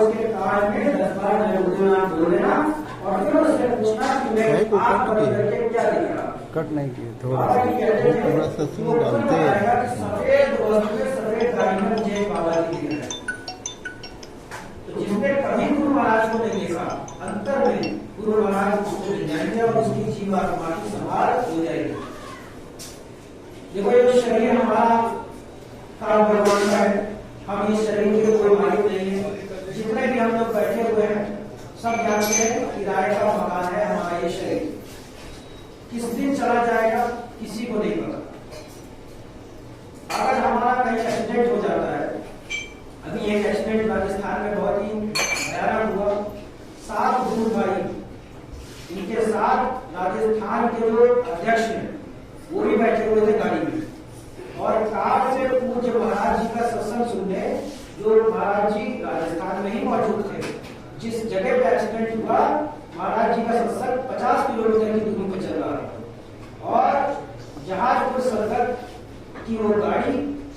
उसके कार्ड में 10 बार बोल देना और फिर उससे पूछना कि मैं आप करके क्या दिखा। कट नहीं किए, थोड़ा सा सुन डालते हैं। सफेद सफेद गाड़ी में मुझे बाबा जी दिख रहा है। तो जिसने कभी गुरु महाराज को नहीं देखा, अंतर में गुरु महाराज को जानेंगे और उसकी जीवात्मा की संभाल हो जाएगी। देखो ये शरीर हमारा काल भगवान का है, हम इस शरीर के कोई मालिक नहीं है। जितने भी हम लोग बैठे हुए हैं सब जानते हैं किराए का मकान है हमारा ये शरीर। किस दिन चला जाएगा किसी को नहीं पता। अगर हमारा कहीं एक्सीडेंट हो जाता है, अभी एक एक्सीडेंट राजस्थान में बहुत ही भयानक हुआ। 7 दूर भाई, इनके साथ राजस्थान के जो अध्यक्ष हैं वो भी बैठे हुए थे गाड़ी में और कार से पूज्य महाराज जी का सत्संग सुनने जो महाराज जी राजस्थान में ही मौजूद थे। जिस जगह पे एक्सीडेंट हुआ महाराज जी का सत्संग 50 किलोमीटर की दूरी पर चल रहा है और जहाजपुर संगत की वो गाड़ी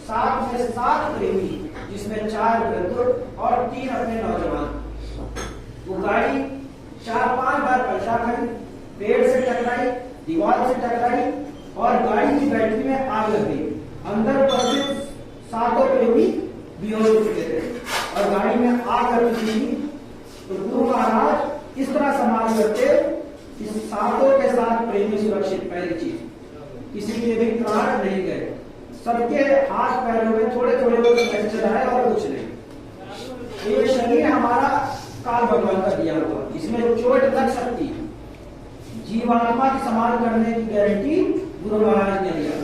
7 में 7 प्रेमी जिसमें 4 वृद्ध और 3 अपने नौजवान, वो गाड़ी 4-5 बार पलटा खाई, पेड़ से टकराई, दीवार से टकराई और गाड़ी की बैटरी में आग लग गई। अंदर उपस्थित 7 प्रेमी बेहोश हो चुके थे और गाड़ी में आग लग चुकी थी। तो गुरु महाराज इस तरह संभाल करते इस 7 के साथ प्रेमी सुरक्षित। पहली चीज, किसी के भी प्राण नहीं गए, सबके हाथ पैरों में थोड़े थोड़े फ्रैक्चर है और कुछ नहीं। ये शरीर हमारा काल भगवान का दिया हुआ, इसमें चोट लग सकती है। जीवात्मा की संभाल करने की गारंटी गुरु महाराज ने दिया।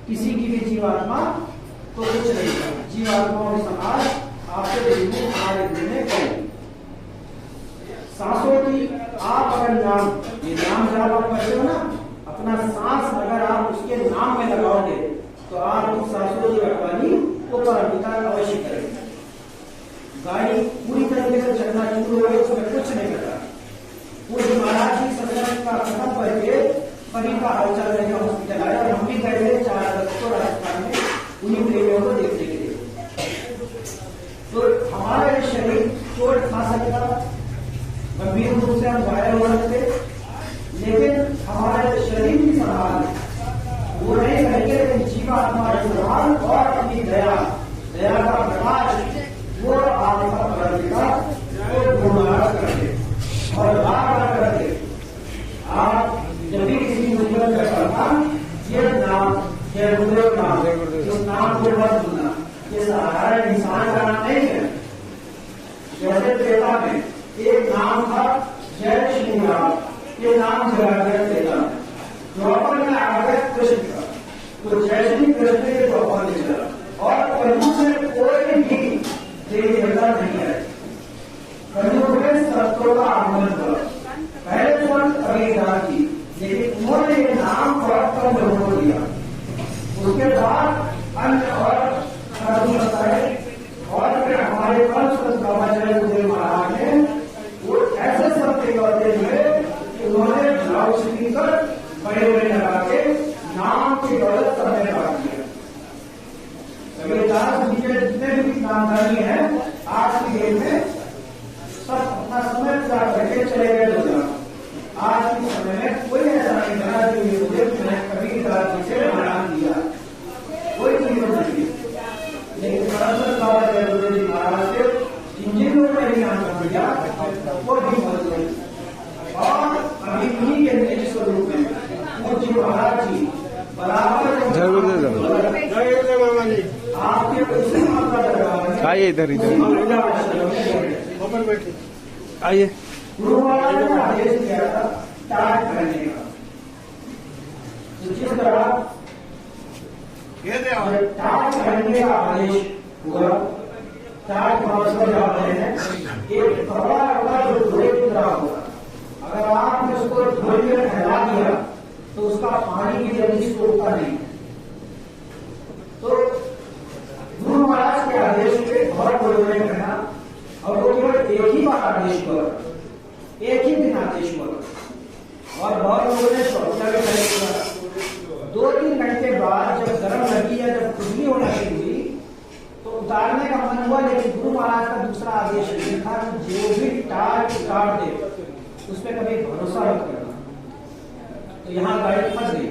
किसी की भी जीवात्मा तो कुछ नहीं है। जीवात्माओं की संभाल आपके में करेगी। सांसों की आप अगर नाम, ये नाम जब आप करते हो ना, अपना सांस अगर आप उसके नाम में लगाओगे तो आप उस सांसों की रखवाली को परमिता अवश्य करेंगे। गाड़ी पूरी तरीके से चलना शुरू हो गई, उसमें कुछ नहीं करता। वो महाराज जी सत्संग का खत्म करके कभी का हालचाल लेकर हॉस्पिटल आया और हम भी गए थे 4 अगस्त को राजस्थान में उन्हीं प्रेमियों को देखने के लिए। तो हमारा ये शरीर चोट खा सकता, गंभीर रूप से हम घायल हो सकते, लेकिन हमारे शरीर की संभाल वो नहीं करेंगे, लेकिन जीवात्मा की संभाल और अपनी दया का प्रकाश वो आपका परमिता वो गुरुनाथ करेंगे और बार करेंगे। आप जब भी किसी मुसीबत का करना, ये नाम जय गुरुदेव नाम, इस नाम को मत भूलना। ये साधारण इंसान का नाम नहीं है। जैसे त्रेता में एक नाम था जय श्री राम, ये नाम जगाकर देता है। द्वापर में आ गया कृष्ण का, तो जय श्री कृष्ण के द्वापर में चला और कलयुग में कोई भी देवी देवता नहीं है। कलयुग में सत्यों का आगमन हुआ। पहले तो कबीरदास जी, लेकिन उन्होंने ये नाम थोड़ा कम लोगों को दिया। उसके बाद अन्य और साधु बताए और फिर हमारे पंच बाबाचार्य गुरुदेव महाराज ने वो ऐसे सब करते हुए उन्होंने लाउड स्पीकर बड़े बड़े लगा के नाम की दौलत करने लगा दिया। कबीरदास जी के जितने भी नामधारी हैं आज की डेट में सब अपना समय पूरा करके चले गए लोग। आज के समय में कोई ऐसा नहीं लगा कि मुझे कबीरदास जी से नाम दिया, कोई चीज नहीं। लेकिन सरस्वती बाबा गुरुदेव जी महाराज से जिन लोगों ने भी नाम दिया वो भी बहुत लोग और अभी उन्हीं के निज स्वरूप में पूज्य महाराज जी बराबर आपके आइए इधर आइए। गुरु महाराज ने आदेश दिया था टाट पहनने का, जिस तरह टाट पहनने का आदेश हुआ। टाट महोत्सव जब रहे हैं, एक कपड़ा होगा जो धोए की तरह होगा। अगर आपने उसको धोए में फैला दिया तो उसका पानी की जल्दी सोखता नहीं। तो गुरु महाराज के आदेश पे बहुत लोगों ने कहना, और वो केवल एक ही बार आदेश हुआ, एक ही दिन आदेश हुआ और बहुत लोगों ने शौचालय में खड़े किया। 2-3 घंटे बाद जब गर्म लगी या जब खुजली होना शुरू हुई तो उतारने का मन हुआ, लेकिन गुरु महाराज का दूसरा आदेश ये था कि जो भी टाट उतार दे उस पर कभी भरोसा मत करना। तो यहाँ गाड़ी फंस गई।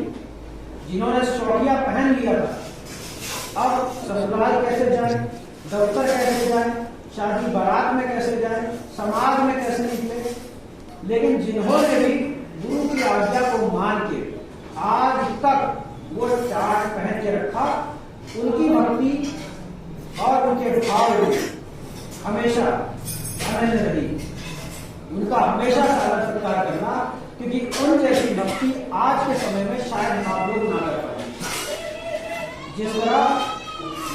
जिन्होंने चौकिया पहन लिया था, अब ससुराल कैसे जाए, दफ्तर कैसे जाए, शादी बारात में कैसे जाए, समाज में कैसे निकले। लेकिन जिन्होंने भी गुरु की आज्ञा को मान के आज तक वो टाट पहन के रखा, उनकी भक्ति और उनके भाव हमेशा अनन्य रही। उनका हमेशा सारा सत्कार करना, क्योंकि उन जैसी भक्ति आज के समय में शायद आप लोग ना कर पाए। जिस तरह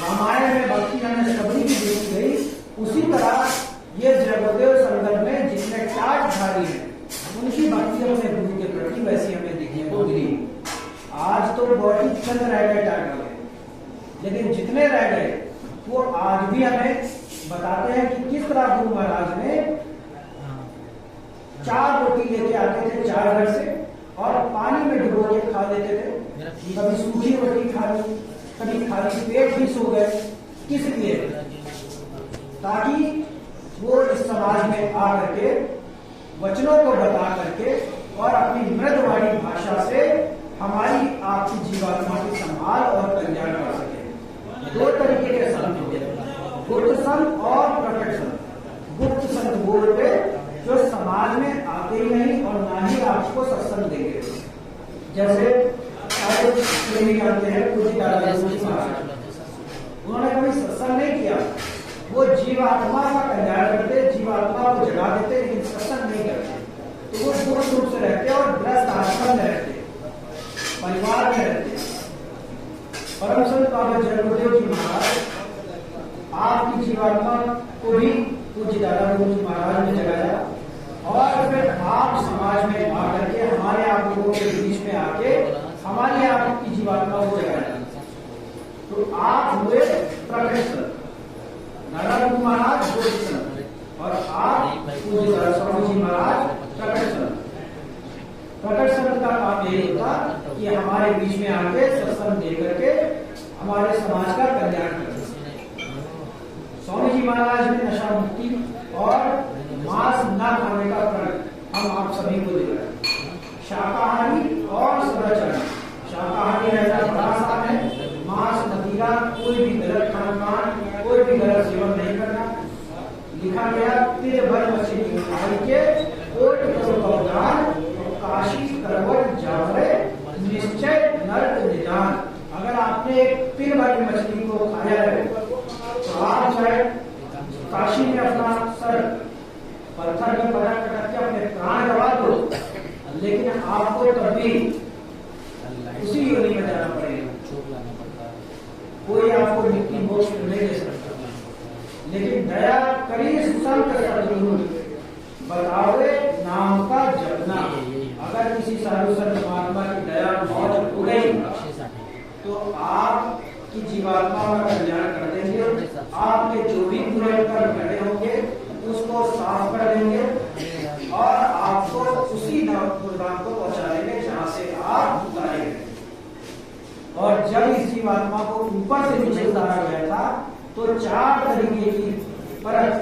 रामायण में भक्ति हमें सबरी की देखी गई, उसी तरह ये जगदेव संदर्भ में जितने टाटधारी हैं उनकी भक्ति अपने गुरु के प्रति वैसी हमें देखने को मिली। आज तो बहुत ही चंद रह गए टाट वाले, लेकिन जितने रह गए वो आज भी हमें बताते हैं कि किस तरह गुरु महाराज ने 4 रोटी लेके आते थे 4 घर से और पानी में डुबो के खा लेते थे। कभी सूखी रोटी खा ली, कभी खाली पेट भी सो गए। किस लिए? ताकि वो इस समाज में आ करके वचनों को बता करके और अपनी मृदवाणी भाषा से हमारी आपकी जीवात्मा की संभाल और कल्याण कर सके। 2 तरीके के संत होते हैं, गुप्त संत और प्रकट संत। गुप्त संत बोलते जो समाज में आते ही नहीं और ना ही आपको सत्संग देंगे। जैसे प्रेमी करते हैं पूज्य दादाजी महाराज, उन्होंने कभी सत्संग नहीं किया। वो जीवात्मा का कल्याण करते, जीवात्मा को जगा देते, लेकिन सत्संग नहीं करते। तो वो पूर्ण रूप से रहते और गृहस्थ आश्रम में रहते, परिवार में रहते। परम संत बाबा जगदेव जी महाराज आपकी जीवात्मा को भी पूज्य दादाजी महाराज ने जगाया और फिर आप समाज में आकर के हमारे आप लोगों के बीच में आके हमारी आपकी जीवात्मा को जगाया। तो आप हुए प्रकट संत, दादाजी महाराज गुप्त संत और आप पूज्य स्वामी जी महाराज प्रकट संत। प्रकट संत का काम यही होता कि हमारे बीच में आके सत्संग दे करके हमारे समाज का कल्याण करें। स्वामी जी महाराज ने नशा मुक्ति और मांस न खाने का प्रण हम आप सभी को दिलाया। शाकाहारी और सदाचारी। शाकाहारी रहना बड़ा आसान है, मांस मदिरा कोई भी गलत खान पान, कोई भी गलत सेवन नहीं करना। लिखा गया तिल भर मछली खाई के कोट करो दान, काशी करवट जावरे निश्चय नर्क निदान। अगर आपने एक तिल भर मछली को खाया है तो आप चाहे काशी में अपना सर पत्थर में पटक के अपने प्राण गवा दो, लेकिन आपको कभी उसी योनि में जाना पड़ेगा। कोई आपको मुक्ति मोक्ष नहीं दे सकता, लेकिन दया करी संत सदगुरु बताओगे नाम का जपना। अगर किसी साधु संत महात्मा की दया मौज हो गई तो आपकी जीवात्मा का कल्याण कर देंगे। आपके जो भी बुरे कर्म खड़े होंगे उसको साफ कर देंगे और आपको उसी धाम को पहुंचा देंगे जहां से आप उतारे गए। और जब इस जीवात्मा को ऊपर से नीचे उतारा गया था तो 4 तरीके की परत,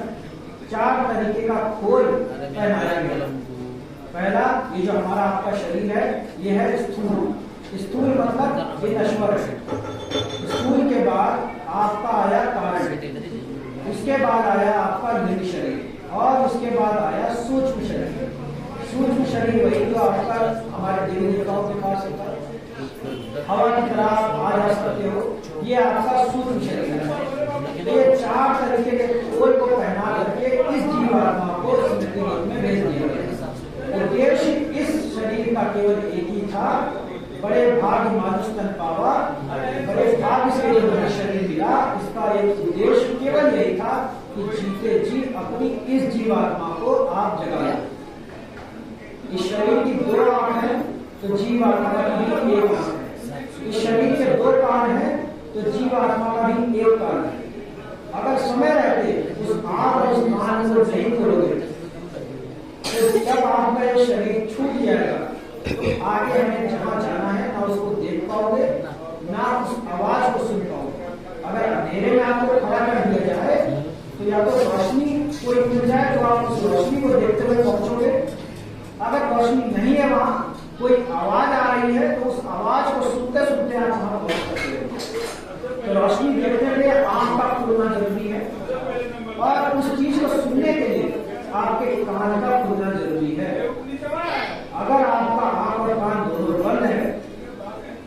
4 तरीके का खोल पहनाया गया। पहला, ये जो हमारा आपका शरीर है ये है स्थूल। स्थूल मतलब ये नश्वर है। स्थूल के बाद आपका आया कारण, उसके बाद आया आपका लिंग शरीर और उसके बाद आया सूक्ष्म शरीर। सूक्ष्म शरीर वही जो आपका हमारे देवी देवताओं के पास होता है, हवा की तरह आ जा सकते हो, ये आपका सूक्ष्म शरीर है। ये 4 तरीके के खोल को पहना करके इस जीवात्मा को स्मृति लोक में भेज दिया गया। उद्देश्य इस शरीर का केवल एक ही था, बड़े भाग्य मानुष तन पावा, बड़े भाग्य से ये बड़ा शरीर मिला। इसका एक उद्देश्य केवल यही था कि जीते जी अपनी इस जीवात्मा को आप जगाएं। इस शरीर की 2 आंख है तो जीवात्मा का भी 1 आंख है। इस शरीर के 2 कान है तो जीवात्मा का भी 1 कान है। अगर समय रहते उस आंख और उस कान को नहीं खोलोगे तो जब आपका ये शरीर छूट जाएगा तो आगे हमें जहां जाना है ना उसको देख पाओगे ना उस आवाज को सुन पाओगे। अगर अंधेरे में आपको खड़ा कर दिया रोशनी कोई मिल जाए तो आप उस रोशनी को देखते हुए पहुंचोगे। अगर रोशनी नहीं है, वहां कोई आवाज आ रही है, तो उस आवाज को सुनते सुनते आप वहां पहुंच सकते हो। तो रोशनी देखने के लिए आंख का खुलना जरूरी है, और उस चीज को सुनने के लिए आपके कान का खुलना जरूरी है। अगर आपका आंख और कान दोनों बंद है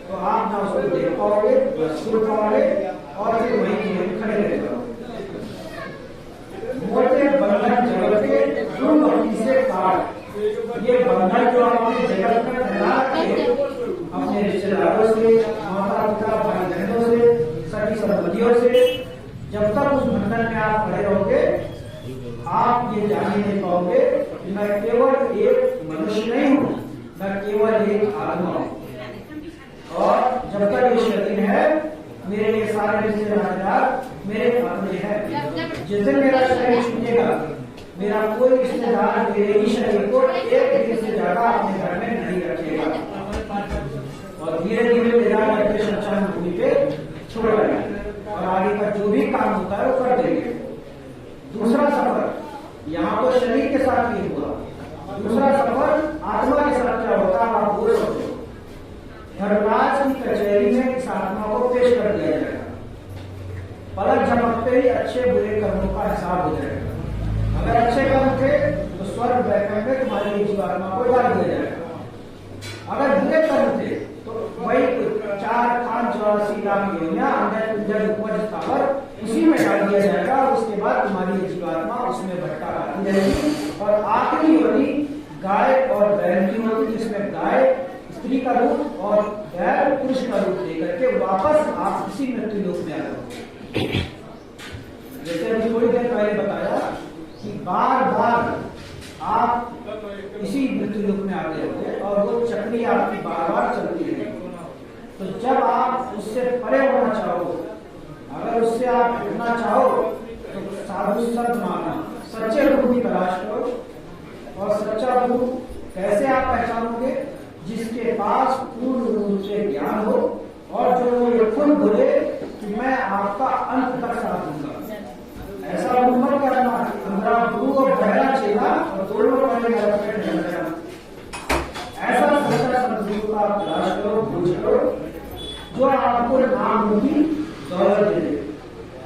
तो आप ना उसको देख पाओगे, ना सुन पाओगे, और फिर वहीं खड़े रह जाओगे। मोटे बंधन जगत के गुरु भक्ति से काट। ये बंधन जो आपने जगत में फैला रखे अपने रिश्तेदारों से, माता पिता, भाई बहनों से, सभी संबंधियों से, जब तक उस बंधन में आप खड़े रहोगे, आप ये जान ही नहीं पाओगे कि मैं केवल एक मनुष्य नहीं हूँ, मैं केवल एक आत्मा हूँ। और जब तक ये शरीर है, मेरे ये सारे रिश्तेदार मेरे अपने हैं। जिस दिन मेरा शरीर छूटेगा, मेरा कोई रिश्तेदार मेरे ही शरीर को एक दिन से ज्यादा अपने घर में नहीं रखेगा, और धीरे धीरे मेरा शमशान भूमि पे छोड़ देगा, और आगे का जो भी काम होता है वो कर देंगे। दूसरा सफर यहाँ तो शरीर के साथ ही हुआ, दूसरा सफर आत्मा के साथ क्या होता है आप वो सोचो। धर्मराज की कचहरी में इस आत्मा को पेश कर दिया जाएगा। पलक झपकते ही अच्छे बुरे कर्मों का हिसाब हो जाएगा। अगर अच्छे कर्म थे तो स्वर्ग वैकुंठ में तुम्हारी जीवात्मा को डाल दिया जाएगा। अगर बुरे कर्म थे तो वही 4-5-84 लाख योनियां अंदर उपज स्थावर उसी में डाल दिया जाएगा, और उसके बाद तुम्हारी जीवात्मा उसमें भटका आती रहेगी। और आखिरी योनि गाय और बैल की होगी, जिसमें गाय स्त्री का रूप और बैल पुरुष का रूप लेकर के वापस आप इसी मृत्यु लोक में आ जाओगे। जैसे अभी थोड़ी देर पहले बताया कि बार बार आप इसी मृत्यु लोक में आते रहोगे, और वो चक्री आपकी बार बार चलती रहेगी। तो जब आप उससे परे होना चाहो, अगर उससे आप हटना चाहो, तो साधु संत मानना, सच्चे गुरु की तलाश करो। और सच्चा गुरु कैसे आप पहचानोगे? जिसके पास पूर्ण रूप से ज्ञान हो, और जो वो ये खुद बोले कि मैं आपका अंत तक साथ दूंगा। ऐसा गुरु मत करना अंधा गुरु और बहरा चेला और दोनों ऐसा सच्चा सदगुरु का तलाश करो, खोज करो, जो आपको नाम की दौलत दे,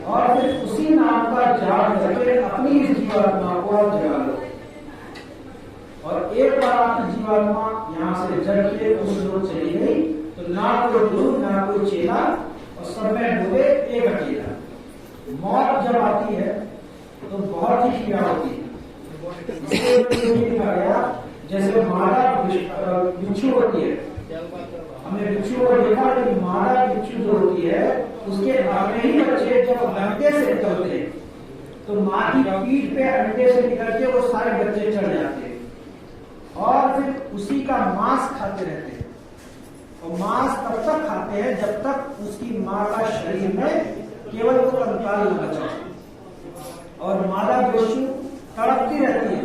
और फिर उसी नाम का जाप करके अपनी इस जीवात्मा को आप जगा लो। और एक बार आपकी जीवात्मा यहाँ से जग के उस लोग चली गई, तो ना कोई गुरु ना कोई चेला, और सब में डूबे एक अकेला। मौत जब आती है तो बहुत ही पीड़ा होती है। लिखा गया जैसे मादा बिच्छू होती है, हमने बिच्छू को देखा कि मादा बिच्छू जो होती है उसके अपने ही बच्चे जब अंडे से निकलते हैं तो माँ की पीठ पे अंडे से निकल के वो सारे बच्चे चढ़ जाते हैं, और फिर उसी का मांस खाते रहते हैं। और मांस तब तक खाते हैं जब तक उसकी माँ का शरीर में केवल वो कंकाल न बचा। और मादा बिच्छू तड़पती रहती है,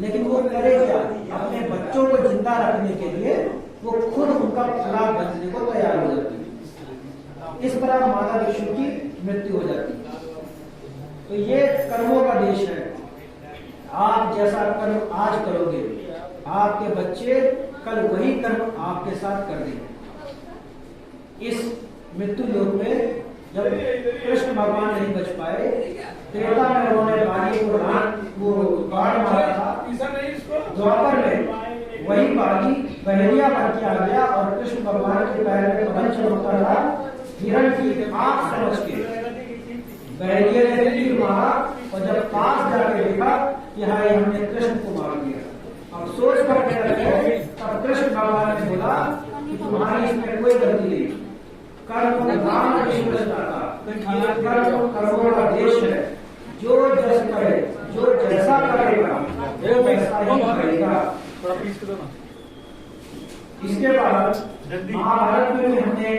लेकिन वो करे क्या? अपने बच्चों को जिंदा रखने के लिए वो खुद उनका खुराक बनने को तैयार हो जाती है। इस तरह मादा बिच्छू की मृत्यु हो जाती है। तो ये कर्मों का देश है। आप जैसा कर्म आज करोगे, आपके बच्चे कल वही कर्म आपके साथ कर देंगे। इस मृत्यु लोक में जब कृष्ण भगवान नहीं बच पाए, त्रेता में उन्होंने बाली को बाढ़ मारा था, द्वापर में वही बाली बहरिया बन के आ गया, और कृष्ण भगवान के पैर में कमल चमकता था। हिरण की आंख समझ के बहरिया ने तीर मारा, और जब पास जाके देखा कि हाँ हमने कृष्ण को मार दिया, अफसोस करके रखे, तब कृष्ण भगवान ने बोला कि तुम्हारी इसमें कोई गलती नहीं, कर्म राम कर्मों का देश है। जो जैसा करे, जो जैसा करेगा वो वैसा ही करेगा। इसके बाद महाभारत में भी हमने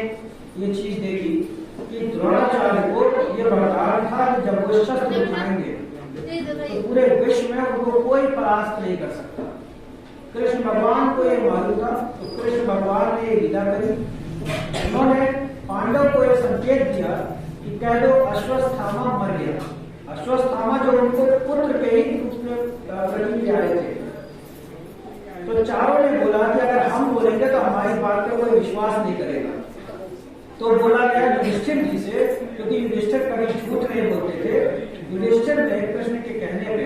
ये चीज देखी कि द्रोणाचार्य को ये बरदान था कि जब वो शस्त्र उठाएंगे तो पूरे विश्व में उनको कोई परास्त नहीं कर सकता। कृष्ण भगवान को ये मालूम था, तो कृष्ण भगवान ने ये लीला करी। उन्होंने पांडव को एक संकेत दिया कि कह दो अश्वत्थामा मर गया, अश्वत्थामा जो उनको पुत्र के ही रूप में प्रतीक में आए थे। तो चारों ने बोला कि अगर हम बोलेंगे तो हमारी बात पे कोई विश्वास नहीं करेगा। तो बोला गया युधिष्ठिर जी से, क्योंकि युधिष्ठिर कभी झूठ नहीं बोलते थे। युधिष्ठिर ने कृष्ण के कहने पे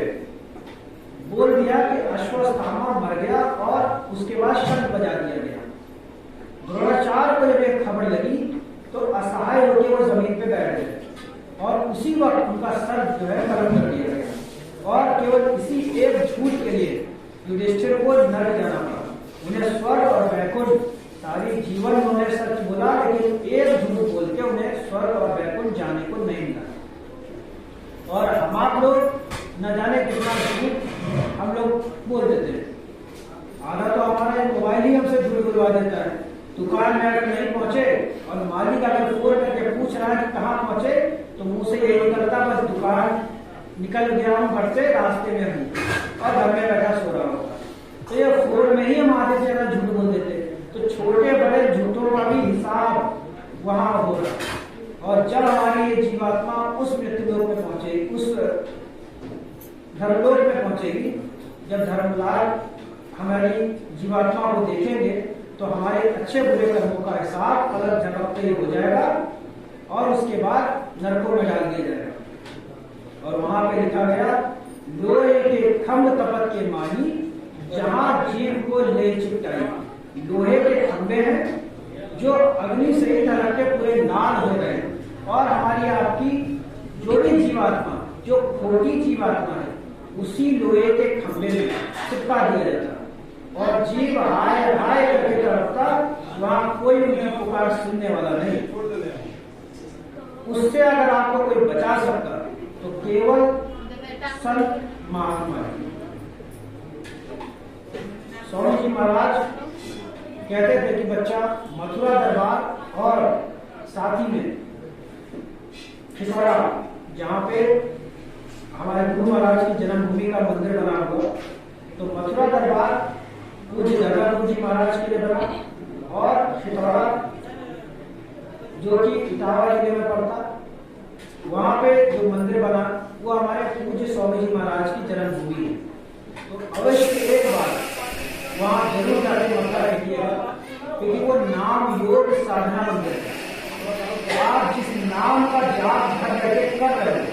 बोल दिया कि अश्वत्थामा मर गया और उसके बाद शंख बजा दिया गया। द्रोणाचार्य को जब एक खबर लगी तो असहाय होकर वो जमीन पे बैठ गए और उसी वक्त उनका सर जो है कलम कर दिया गया। और केवल इसी एक झूठ के लिए युधिष्ठिर को नरक जाना पड़ा। उन्हें स्वर्ग और वैकुंठ सारी जीवन उन्होंने सच बोला, लेकिन एक झूठ बोल के उन्हें स्वर्ग और वैकुंठ जाने को नहीं मिला। और हम आप लोग न जाने कितना झूठ हम लोग बोल देते हैं। आधा तो हमारा मोबाइल ही हमसे झूठ बुलवा देता है। दुकान में अगर नहीं पहुंचे और मालिक अगर फोन करके पूछ रहा है कि कहाँ पहुंचे, तो मुंह से यही निकलता बस दुकान निकल गया हूँ घर से, रास्ते में हूँ और घर में बैठा सो रहा होता। तो ये फोन में ही हम आधे से ज्यादा झूठ बोल देते। तो छोटे बड़े झूठों का भी हिसाब वहां हो रहा। और जब हमारी ये जीवात्मा उस मृत्युलोक में पहुंचेगी, उस धर्मलोक में पहुंचेगी, जब धर्मलाल हमारी जीवात्मा को देखेंगे तो हमारे अच्छे बुरे कर्मों का हिसाब अलग झपकते ही हो जाएगा और उसके बाद नरकों में डाल दिया जाएगा। और वहां पे लिखा गया, लोहे के खम्भ तपत के माही जहां जीव को ले चिपटाई। लोहे के खंभे हैं जो अग्नि से ही तरह के पूरे लाल हो गए और हमारी आपकी जो भी जीवात्मा, जो खोटी जीवात्मा है, उसी लोहे के खंभे में चिपका दिया जाता और जीव हाय हाय करके तड़पता। वहां कोई उनकी पुकार सुनने वाला नहीं। उससे अगर आपको कोई बचा सकता तो केवल संत महात्मा। स्वामी जी महाराज कहते थे कि बच्चा मथुरा दरबार और साथ ही में खिसौड़ा, जहाँ पे हमारे गुरु महाराज की जन्मभूमि का मंदिर बना हुआ, तो मथुरा दरबार पूज्य धर्मपुर जी महाराज के लिए बना और खिसौड़ा जो कि इटावा जिले में पड़ता, वहां पे जो मंदिर बना वो हमारे पूज्य स्वामी जी महाराज की जन्मभूमि है। तो अवश्य एक बार वहां जरूर जाके मथुरा देखिएगा, क्योंकि वो नाम योग साधना मंदिर है। आप जिस नाम का जाप घर बैठे कर रहे हो,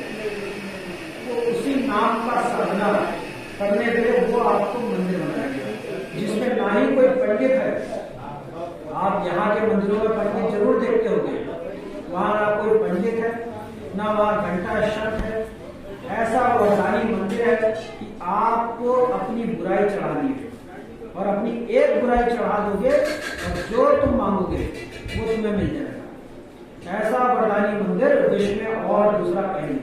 तो उसी नाम का साधना करने के लिए वो आपको मंदिर बनाएंगे, जिसमें ना ही कोई पंडित है। आप यहाँ के मंदिरों में पंडित जरूर देखते होंगे, वहां ना कोई पंडित है, ना वहां घंटा शब्द है। ऐसा वरदानी मंदिर है कि आपको अपनी बुराई चढ़ानी है और अपनी एक बुराई चढ़ा दोगे और जो तुम मांगोगे वो तुम्हें मिल जाएगा। ऐसा वरदानी मंदिर विश्व में और दूसरा कहीं नहीं।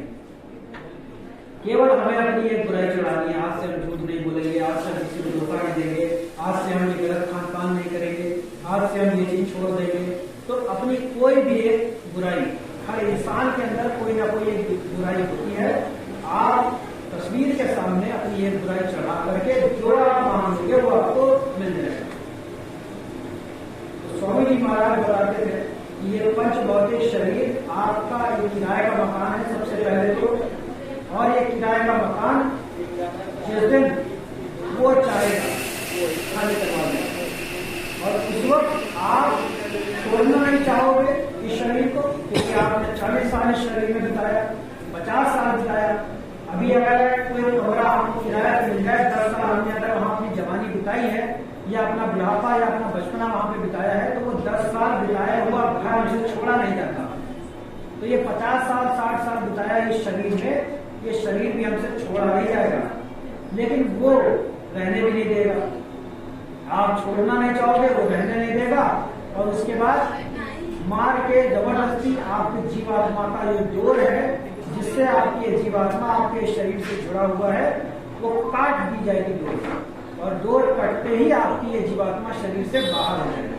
केवल हमें अपनी एक बुराई चढ़ानी है। आज से हम झूठ नहीं बोलेंगे, आज से हम किसी को धोखा नहीं देंगे, आज से हम ये गलत खान पान नहीं करेंगे, आज से हम ये चीज छोड़ देंगे। तो अपनी कोई भी एक बुराई, हर इंसान के अंदर कोई ना कोई एक बुराई होती है। आप तस्वीर के सामने अपनी एक बुराई चढ़ा करके जो आप मांगोगे वो आपको मिल जाएगा। तो स्वामी जी महाराज बताते थे कि ये पंच भौतिक शरीर आपका एक किराए का मकान है सबसे पहले तो, और ये किराए का मकान जिस दिन वो चाहेगा वो खाली करवा देगा। और उस वक्त आप छोड़ना नहीं चाहोगे इस शरीर को, क्योंकि आपने 40 साल इस शरीर में बिताया, 50 साल बिताया। अभी अगर कोई कमरा आपको किराया पे मिल जाए, 10 साल हमने अगर वहां अपनी जवानी बिताई है या अपना बुढ़ापा या अपना बचपना वहां पे बिताया है, तो वो 10 साल बिताया हुआ घर हमसे छोड़ा नहीं जाता। तो ये 50 साल 60 साल बिताया इस शरीर में, ये शरीर भी हमसे छोड़ा नहीं जाएगा, लेकिन वो रहने भी नहीं देगा। आप छोड़ना नहीं चाहोगे, वो रहने नहीं देगा। और उसके बाद मार के जबरदस्ती आपकी जीवात्मा का जो जोर है, जिससे आपकी जीवात्मा आपके शरीर से जुड़ा हुआ है, वो काट दी जाएगी डोर, और डोर कटते ही आपकी ये जीवात्मा शरीर से बाहर हो जाएगी।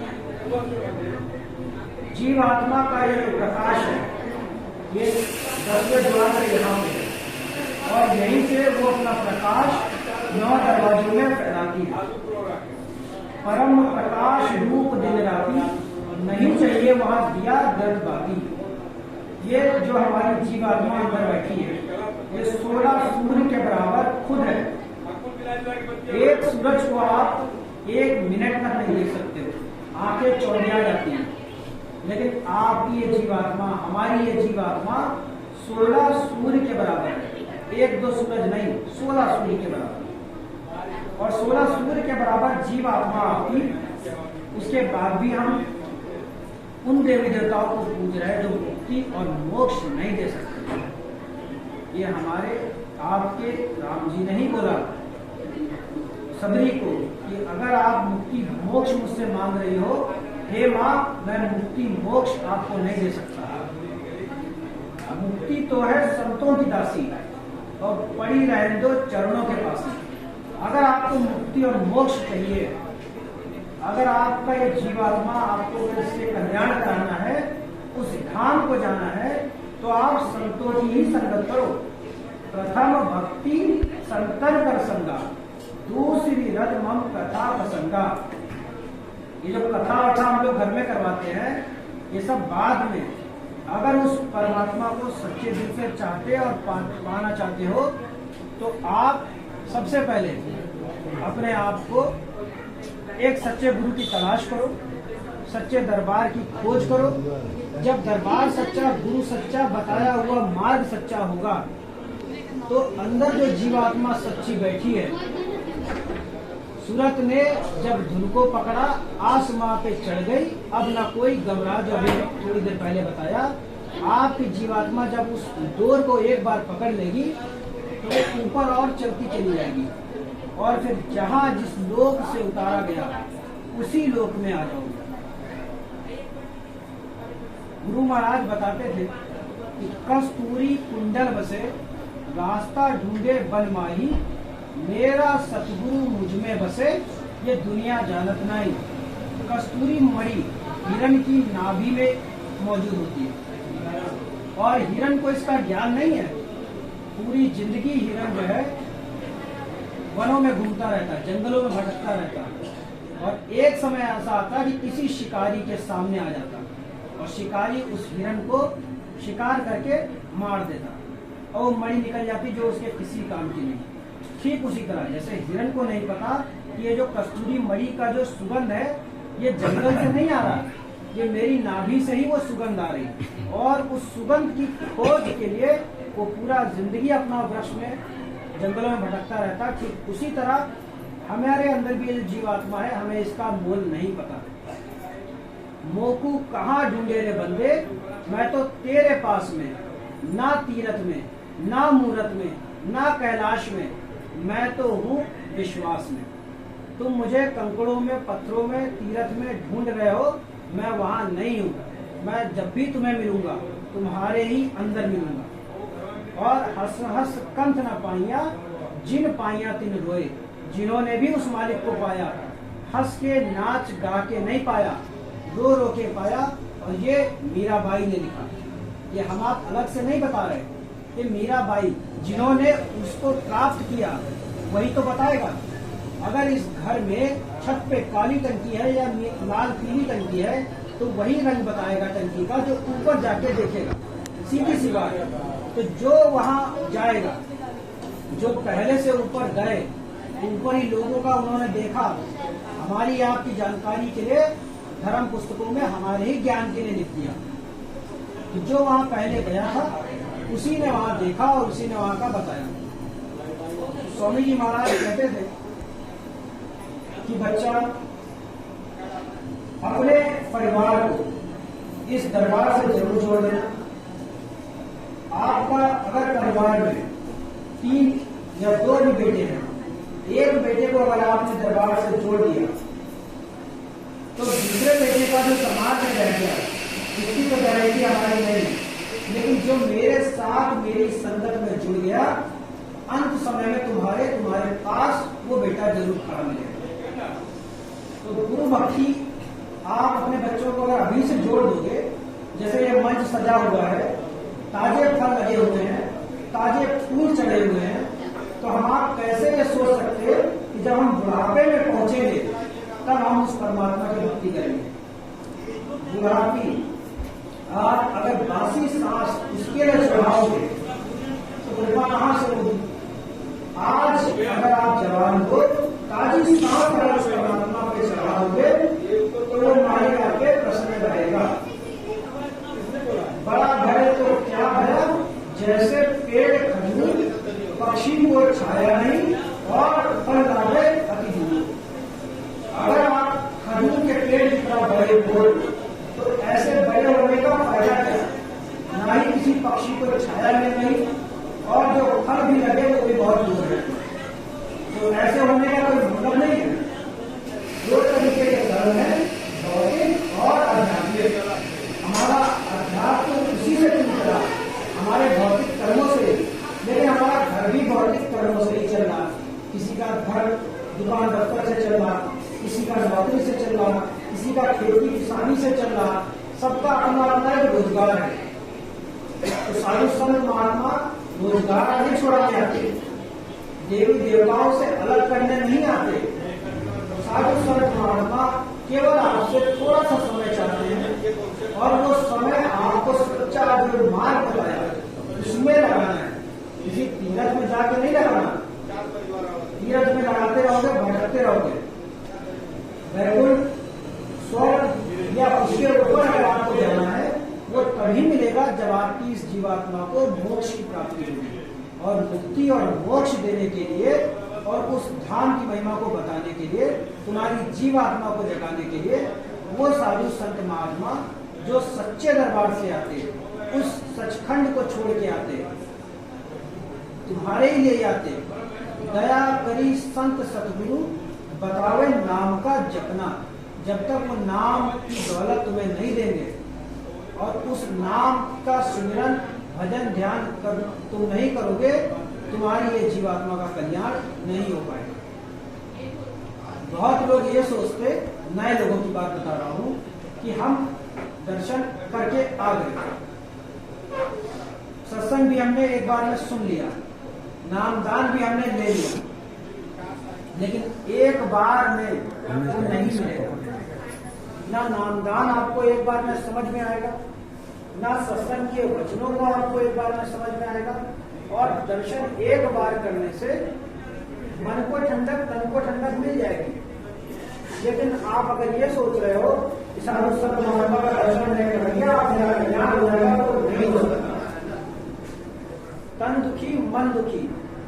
जीवात्मा का ये प्रकाश है, ये 10वें द्वार से यहाँ पे है और यहीं से वो अपना प्रकाश 9 दरवाजों में फैलाती है। परम प्रकाश रूप दिन राती, नहीं चाहिए वहां दिया दर्द बाती। ये जो हमारी जीवात्मा अंदर बैठी है, ये 16 सूर्य के बराबर खुद है। एक सूरज को आप 1 मिनट तक नहीं देख सकते, आंखें चौंधिया जाती हैं। लेकिन आपकी ये जीवात्मा, हमारी ये जीवात्मा 16 सूर्य के बराबर है। 1-2 सूरज नहीं, 16 सूर्य के बराबर। और 16 सूर्य के बराबर जीवात्मा आपकी, उसके बाद भी हम उन देवी देवताओं को पूज रहे हैं जो मुक्ति और मोक्ष नहीं दे सकते। ये हमारे आपके राम जी ने ही बोला सबरी को कि अगर आप मुक्ति मोक्ष मुझसे मांग रही हो, हे माँ, मैं मुक्ति मोक्ष आपको नहीं दे सकता। मुक्ति तो है संतों की दासी और पड़ी रहने दो चरणों के पास। अगर आपको मुक्ति और मोक्ष चाहिए, अगर आपका ये जीवात्मा आपको इससे कल्याण कराना है, उस धाम को जाना है, तो आप संतों की ही संगत करो। प्रथम भक्ति संतन कर संगा, दूसरी रथ मम कथा प्रसंगा। ये जो कथा वथा हम लोग घर में करवाते हैं, ये सब बाद में। अगर उस परमात्मा को सच्चे दिल से चाहते और पाना चाहते हो, तो आप सबसे पहले अपने आप को एक सच्चे गुरु की तलाश करो, सच्चे दरबार की खोज करो। जब दरबार सच्चा, गुरु सच्चा, बताया हुआ मार्ग सच्चा होगा, तो अंदर जो जीवात्मा सच्ची बैठी है, सूरत ने जब धुन को पकड़ा, आसमां पे चढ़ गई, अब ना कोई घबरा। जो अभी थोड़ी देर पहले बताया, आपकी जीवात्मा जब उस डोर को एक बार पकड़ लेगी, तो वो ऊपर और चलती चली जाएगी, और फिर जहां जिस लोक से उतारा गया, उसी लोक में आ जाओगे। गुरु महाराज बताते थे कि कस्तूरी कुंडल बसे, रास्ता ढूंढे बन माही, मेरा सतगुरु मुझ में बसे, ये दुनिया जानत नहीं। कस्तूरी मणि हिरण की नाभि में मौजूद होती है, और हिरण को इसका ज्ञान नहीं है। पूरी जिंदगी हिरण जो है वनों में घूमता रहता है, जंगलों में भटकता रहता है, और एक समय ऐसा आता कि किसी शिकारी के सामने आ जाता, और शिकारी उस हिरण को शिकार करके मार देता, और वो मणि निकल जाती जो उसके किसी काम की नहीं। ठीक उसी तरह जैसे हिरण को नहीं पता कि ये जो कस्तूरी मणि का जो सुगंध है, ये जंगल से नहीं आ रहा, ये मेरी नाभि से ही वो सुगंध आ रही, और उस सुगंध की खोज के लिए वो पूरा जिंदगी अपना वृक्ष में, जंगलों में भटकता रहता। ठीक उसी तरह हमारे अंदर भी जो जीवात्मा है, हमें इसका मोल नहीं पता। मोकू कहाँ ढूंढे रे बंदे, मैं तो तेरे पास में, ना तीरथ में, ना मूरत में, ना कैलाश में, मैं तो हूँ विश्वास में। तुम मुझे कंकड़ों में, पत्थरों में, तीरथ में ढूंढ रहे हो, मैं वहां नहीं हूँ। मैं जब भी तुम्हें मिलूंगा, तुम्हारे ही अंदर मिलूंगा। और हंस हंस कंठ न पाइया, जिन पाइया तिन रोए, जिन्होंने भी उस मालिक को पाया, हंस के नाच गा के नहीं पाया, रो रो के पाया। और ये मीराबाई ने लिखा, ये हम आप अलग से नहीं बता रहे, ये मीराबाई जिन्होंने उसको प्राप्त किया वही तो बताएगा। अगर इस घर में छत पे काली टंकी है या लाल पीली टंकी है, तो वही रंग बताएगा टंकी का जो ऊपर जाके देखेगा। सीधी सी बात है। तो जो वहां जाएगा, जो पहले से ऊपर गए, ऊपरी लोगों का उन्होंने देखा। हमारी आपकी जानकारी के लिए धर्म पुस्तकों में हमारे ही ज्ञान के लिए लिख दिया कि जो वहां पहले गया था, उसी ने वहां देखा और उसी ने वहां का बताया। स्वामी जी महाराज कहते थे कि बच्चा अपने परिवार को इस दरबार से जरूर जोड़ देना। आपका अगर परिवार में 3 या 2 भी बेटे हैं, एक बेटे को अगर आपने दरबार से जोड़ दिया, तो दूसरे बेटे का जो समाज में रह गया, इसकी तो गारंटी हमारी नहीं, लेकिन जो मेरे साथ मेरी संगत में जुड़ गया, अंत समय में तुम्हारे पास वो बेटा जरूर खड़ा मिलेगा। तो गुरु भक्ति आप अपने बच्चों को अगर अभी से जोड़ दोगे, जैसे ये मंच सजा हुआ है, ताजे फल लगे हुए हैं, ताजे फूल चढ़े हुए हैं, तो हम आप कैसे ये सोच सकते कि जब हम बुढ़ापे में पहुंचेंगे तब हम उस परमात्मा की भक्ति करेंगे। बुढ़ापी आप अगर बासी सांस उसके लिए चढ़ाओगे, तो बुढ़ापा कहां अगर आप जवान हो, ताजी सांस अगर उस परमात्मा पे चढ़ाओगे तो वो मालिक आपके प्रसन्न रहेगा। बड़ा भय तो क्या भया, जैसे पेड़ खजूर पक्षी को छाया नहीं और फल लावे अति दूर। अगर आप खजूर के पेड़ की तरह बड़े हो तो ऐसे बड़े होने का फायदा क्या, ना ही किसी पक्षी को छाया में नहीं, और जो फल भी लगे वो भी बहुत दूर है। तो ऐसे होने का कोई मतलब नहीं है। दो तरीके के धर्म है, भौतिक और आध्यात्मिक। हमारा अध्यात्म उसी से निकला, हमारे भौतिक कर्मों से, लेकिन हमारा घर भी भौतिक कर्मों से ही चल रहा। किसी का घर दुकान दफ्तर से चल रहा, किसी का नौकरी से चल रहा, किसी का खेती किसानी से चल रहा, सबका अपना अपना एक रोजगार है। तो साधु संत महात्मा रोजगार नहीं छोड़ाने आते, देवी देवताओं से अलग करने नहीं आते। साधु संत महात्मा केवल आपसे थोड़ा सा समय चाहते हैं, और वो समय आपको सच्चा जो मार्ग बताया उसमें लगाना है। किसी तीरथ में जाके नहीं लगाना, तीरथ में लगाते रहोगे भटकते रहोगे। वैकुंठ स्वर्ग या उसके ऊपर अगर आपको जाना है वो तभी मिलेगा जब आपकी इस जीवात्मा को मोक्ष की प्राप्ति होगी। और मुक्ति और मोक्ष देने के लिए और उस धाम की महिमा को बताने के लिए, तुम्हारी जीवात्मा को जगाने के लिए वो साधु संत महात्मा जो सच्चे दरबार से आते, उस सचखंड को छोड़ के आते, तुम्हारे ही लिए आते। दया करी संत सतगुरु बतावे नाम का जपना। जब तक वो नाम की दौलत तुम्हें नहीं देंगे और उस नाम का सुमिरन भजन ध्यान तुम नहीं करोगे, तुम्हारी ये जीवात्मा का कल्याण नहीं हो पाएगा। बहुत लोग ये सोचते, नए लोगों की बात बता रहा हूं, कि हम दर्शन करके आ गए, सत्संग भी हमने एक बार में सुन लिया, नामदान भी हमने ले लिया, लेकिन एक बार में वो नहीं मिलेगा। ना नामदान आपको एक बार में समझ में आएगा, ना सत्संग के वचनों को आपको एक बार में समझ में आएगा, और दर्शन एक बार करने से मन को ठंडक तन को ठंडक मिल जाएगी। लेकिन आप अगर ये सोच रहे हो कि साधु संत महात्मा का दर्शन नहीं करेंगे आप मेरा कल्याण हो जाएगा, तो नहीं हो सकता। तन दुखी मन दुखी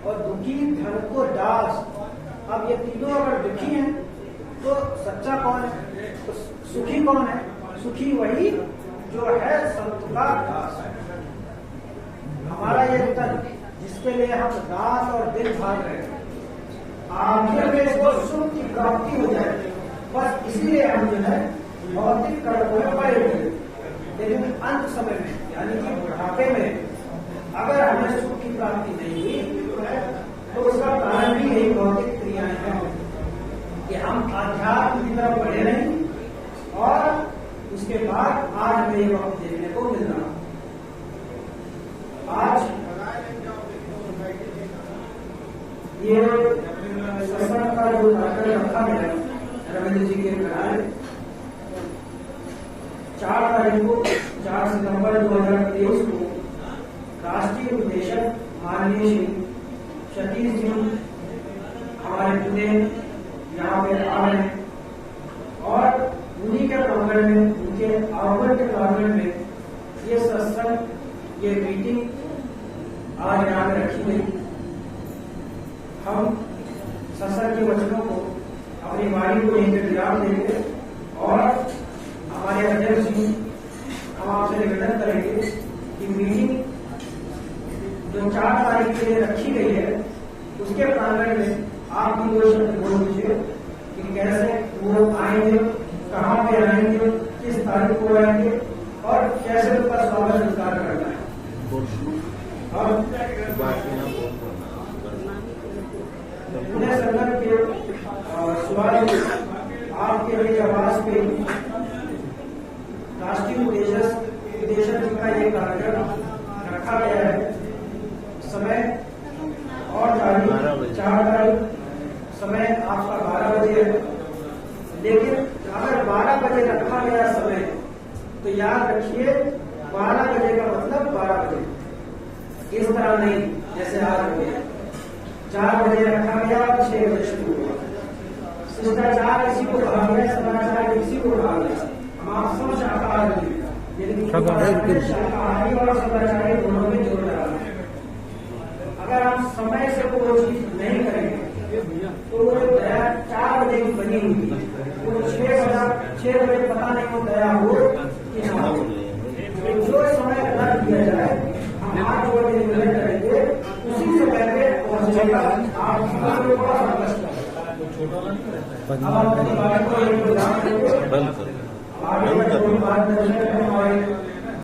और दुखी धन को दास। अब ये तीनों अगर दुखी हैं तो सच्चा कौन है, तो सुखी कौन है? सुखी वही जो है संत का दास है। हमारा ये तन जिसके लिए हम रात और दिन भाग रहे हैं, आखिर में इसको सुख की प्राप्ति हो जाए, बस इसलिए हम जो है भौतिक कर्मों में पड़े हुए। लेकिन अंत समय में यानी कि बुढ़ापे में अगर हमें सुख की प्राप्ति नहीं हुई तो उसका कारण भी यही भौतिक क्रियाएं हैं कि हम आध्यात्म की तरफ बढ़े नहीं, और उसके बाद आज हमें ये वक्त देखने को मिल रहा। आज ये सत्संग का जो कार्यक्रम रखा गया रविंद्र जी के कराए 4 तारीख को 4 सितंबर 2023 को राष्ट्रीय उपदेशक माननीय श्री सतीश जी हमारे पुणे यहाँ पे आ रहे हैं, और उन्हीं के प्रांगण में, उनके आह्वान के प्रांगण में ये सत्संग, ये मीटिंग आज यहाँ पे रखी गई। हम सत्संग के वचनों को, अपनी वाणी को यहीं पे विराम देंगे, और हमारे अध्यक्ष जी हम आपसे निवेदन करेंगे कि मीटिंग जो 4 तारीख के लिए रखी गई है उसके प्रांगण में आप भी 2 शब्द बोल दीजिए कि कैसे वो आएंगे, कहाँ पे आएंगे, किस तारीख को आएंगे, और कैसे उनका स्वागत स्वीकार करना है। और पुणे संगम के सुबह आपके मेरे आवास पे राष्ट्रीय उपदेशक जी का ये कार्यक्रम रखा गया है। समय और तारीख 4 तारीख, समय आपका 12 बजे है, लेकिन अगर 12 बजे रखा गया समय तो याद रखिए 12 बजे का मतलब 12 बजे, इस तरह नहीं जैसे आज हो गया। 4 बजे रखा गया और 6 बजे शुरू हुआ। शिष्टाचार किसी को कहा गया, सदाचार किसी को कहा गया। हम आप सब शाकाहारी, लेकिन शाकाहारी और सदाचारी दोनों में जोड़ रहा है। अगर हम समय से कोई चीज नहीं करेंगे तो वो दया 4 बजे की बनी हुई, वो 6 बजे पता नहीं वो दया हो कि ना हो। जो समय रख दिया जाए, हम हाथ जोड़ के निवेदन करेंगे, उसी समय पे पहुंचेगा। आप आगे